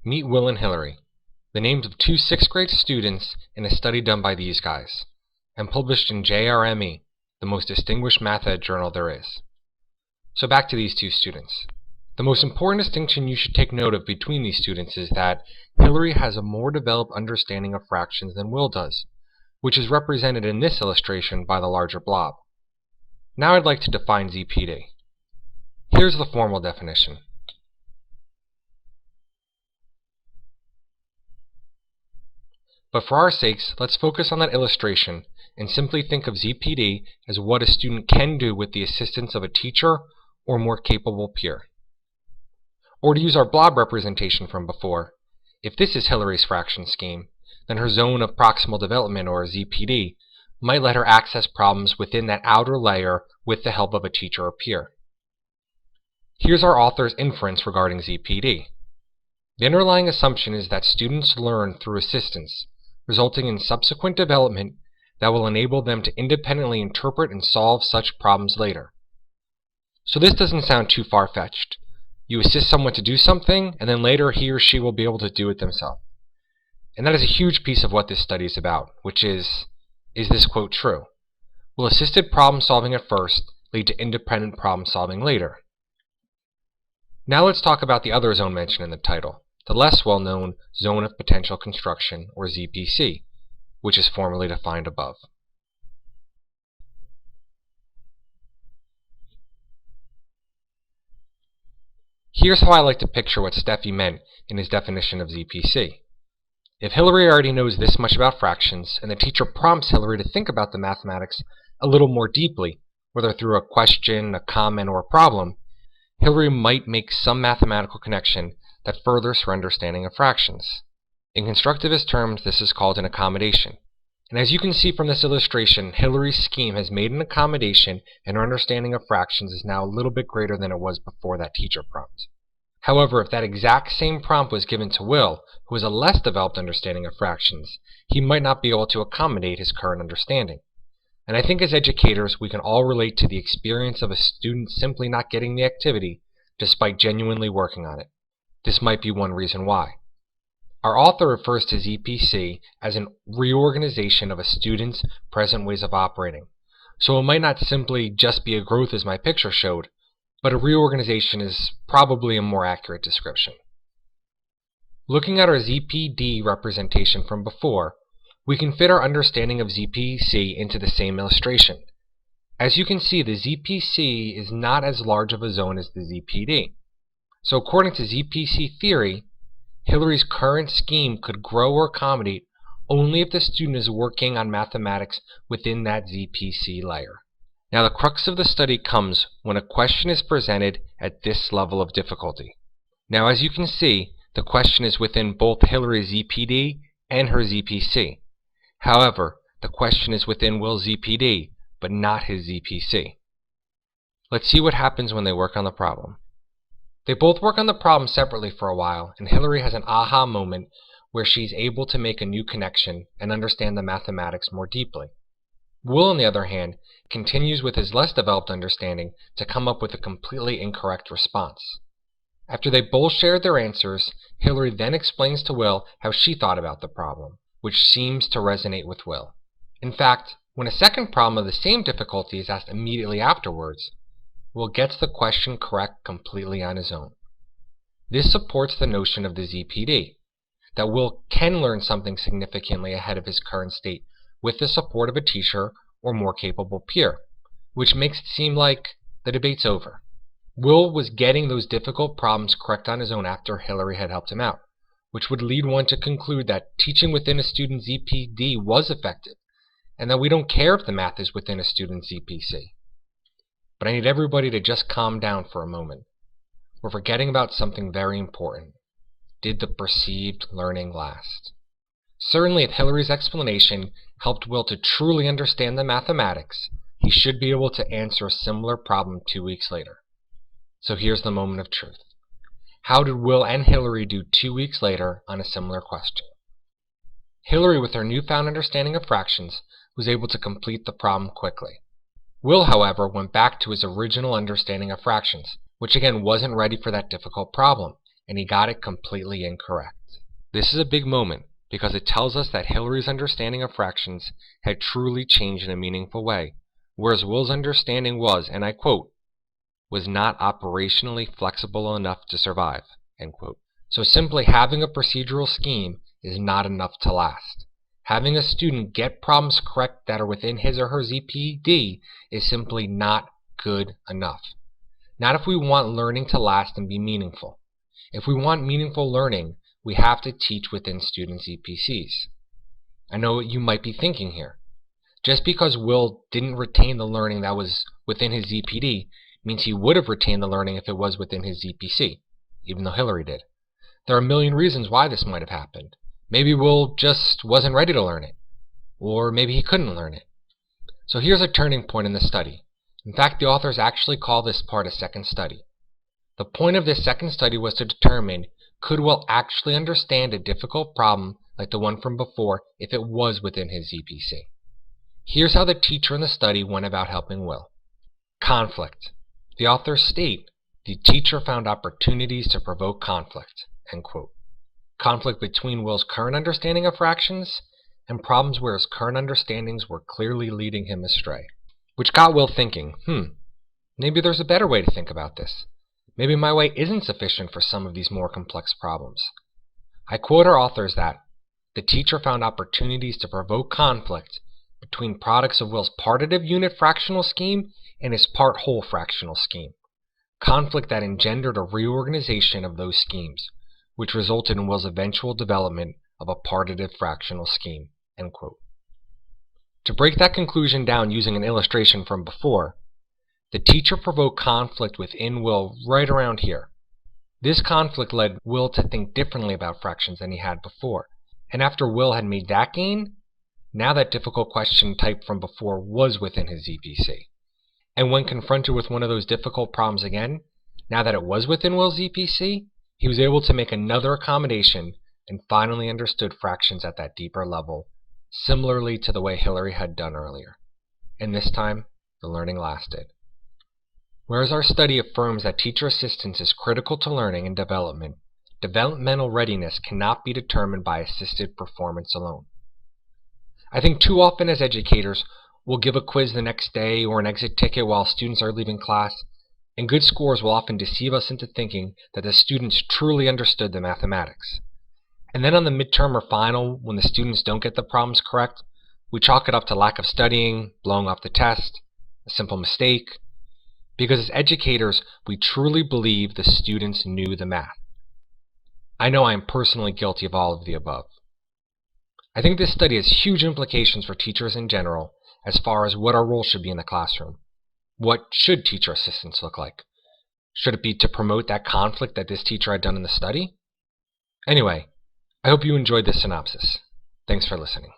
Meet Will and Hillary, the names of two 6th grade students in a study done by these guys, and published in JRME, the most distinguished math ed journal there is. So back to these two students. The most important distinction you should take note of between these students is that Hillary has a more developed understanding of fractions than Will does, which is represented in this illustration by the larger blob. Now I'd like to define ZPD. Here's the formal definition. But for our sakes, let's focus on that illustration and simply think of ZPD as what a student can do with the assistance of a teacher or more capable peer. Or to use our blob representation from before, if this is Hillary's fraction scheme, then her zone of proximal development, or ZPD, might let her access problems within that outer layer with the help of a teacher or peer. Here's our author's inference regarding ZPD. The underlying assumption is that students learn through assistance, resulting in subsequent development that will enable them to independently interpret and solve such problems later. So this doesn't sound too far-fetched. You assist someone to do something, and then later he or she will be able to do it themselves. And that is a huge piece of what this study is about, which is this quote true? Will assisted problem solving at first lead to independent problem solving later? Now let's talk about the other zone mentioned in the title, the less well-known zone of potential construction, or ZPC, which is formally defined above. Here's how I like to picture what Steffi meant in his definition of ZPC. If Hillary already knows this much about fractions, and the teacher prompts Hillary to think about the mathematics a little more deeply, whether through a question, a comment, or a problem, Hillary might make some mathematical connection that furthers her understanding of fractions. In constructivist terms, this is called an accommodation. And as you can see from this illustration, Hillary's scheme has made an accommodation, and her understanding of fractions is now a little bit greater than it was before that teacher prompt. However, if that exact same prompt was given to Will, who has a less developed understanding of fractions, he might not be able to accommodate his current understanding. And I think as educators, we can all relate to the experience of a student simply not getting the activity, despite genuinely working on it. This might be one reason why. Our author refers to ZPC as a reorganization of a student's present ways of operating. So it might not simply just be a growth as my picture showed, but a reorganization is probably a more accurate description. Looking at our ZPD representation from before, we can fit our understanding of ZPC into the same illustration. As you can see, the ZPC is not as large of a zone as the ZPD. So according to ZPC theory, Hillary's current scheme could grow or accommodate only if the student is working on mathematics within that ZPC layer. Now the crux of the study comes when a question is presented at this level of difficulty. Now as you can see, the question is within both Hillary's ZPD and her ZPC. However, the question is within Will's ZPD, but not his ZPC. Let's see what happens when they work on the problem. They both work on the problem separately for a while, and Hillary has an aha moment where she's able to make a new connection and understand the mathematics more deeply. Will, on the other hand, continues with his less developed understanding to come up with a completely incorrect response. After they both shared their answers, Hillary then explains to Will how she thought about the problem, which seems to resonate with Will. In fact, when a second problem of the same difficulty is asked immediately afterwards, Will gets the question correct completely on his own. This supports the notion of the ZPD, that Will can learn something significantly ahead of his current state with the support of a teacher or more capable peer, which makes it seem like the debate's over. Will was getting those difficult problems correct on his own after Hillary had helped him out, which would lead one to conclude that teaching within a student's ZPD was effective, and that we don't care if the math is within a student's ZPC. But I need everybody to just calm down for a moment. We're forgetting about something very important. Did the perceived learning last? Certainly, if Hillary's explanation helped Will to truly understand the mathematics, he should be able to answer a similar problem 2 weeks later. So here's the moment of truth. How did Will and Hillary do 2 weeks later on a similar question? Hillary, with her newfound understanding of fractions, was able to complete the problem quickly. Will, however, went back to his original understanding of fractions, which again wasn't ready for that difficult problem, and he got it completely incorrect. This is a big moment because it tells us that Hillary's understanding of fractions had truly changed in a meaningful way, whereas Will's understanding was, and I quote, was not operationally flexible enough to survive, end quote. So simply having a procedural scheme is not enough to last. Having a student get problems correct that are within his or her ZPD is simply not good enough. Not if we want learning to last and be meaningful. If we want meaningful learning, we have to teach within student ZPCs. I know what you might be thinking here. Just because Will didn't retain the learning that was within his ZPD means he would have retained the learning if it was within his ZPC, even though Hillary did. There are a million reasons why this might have happened. Maybe Will just wasn't ready to learn it, or maybe he couldn't learn it. So here's a turning point in the study. In fact, the authors actually call this part a second study. The point of this second study was to determine, could Will actually understand a difficult problem like the one from before if it was within his ZPC? Here's how the teacher in the study went about helping Will. Conflict. The authors state, the teacher found opportunities to provoke conflict, end quote. Conflict between Will's current understanding of fractions and problems where his current understandings were clearly leading him astray. Which got Will thinking, maybe there's a better way to think about this. Maybe my way isn't sufficient for some of these more complex problems. I quote our authors that, the teacher found opportunities to provoke conflict between products of Will's partitive unit fractional scheme and his part-whole fractional scheme. Conflict that engendered a reorganization of those schemes, which resulted in Will's eventual development of a partitive fractional scheme, end quote. To break that conclusion down using an illustration from before, the teacher provoked conflict within Will right around here. This conflict led Will to think differently about fractions than he had before, and after Will had made that gain, now that difficult question type from before was within his ZPC. And when confronted with one of those difficult problems again, now that it was within Will's ZPC, he was able to make another accommodation and finally understood fractions at that deeper level, similarly to the way Hillary had done earlier. And this time, the learning lasted. Whereas our study affirms that teacher assistance is critical to learning and development, developmental readiness cannot be determined by assisted performance alone. I think too often as educators, we'll give a quiz the next day or an exit ticket while students are leaving class, and good scores will often deceive us into thinking that the students truly understood the mathematics. And then on the midterm or final, when the students don't get the problems correct, we chalk it up to lack of studying, blowing off the test, a simple mistake, because as educators, we truly believe the students knew the math. I know I am personally guilty of all of the above. I think this study has huge implications for teachers in general as far as what our role should be in the classroom. What should teacher assistance look like? Should it be to promote that conflict that this teacher had done in the study? Anyway, I hope you enjoyed this synopsis. Thanks for listening.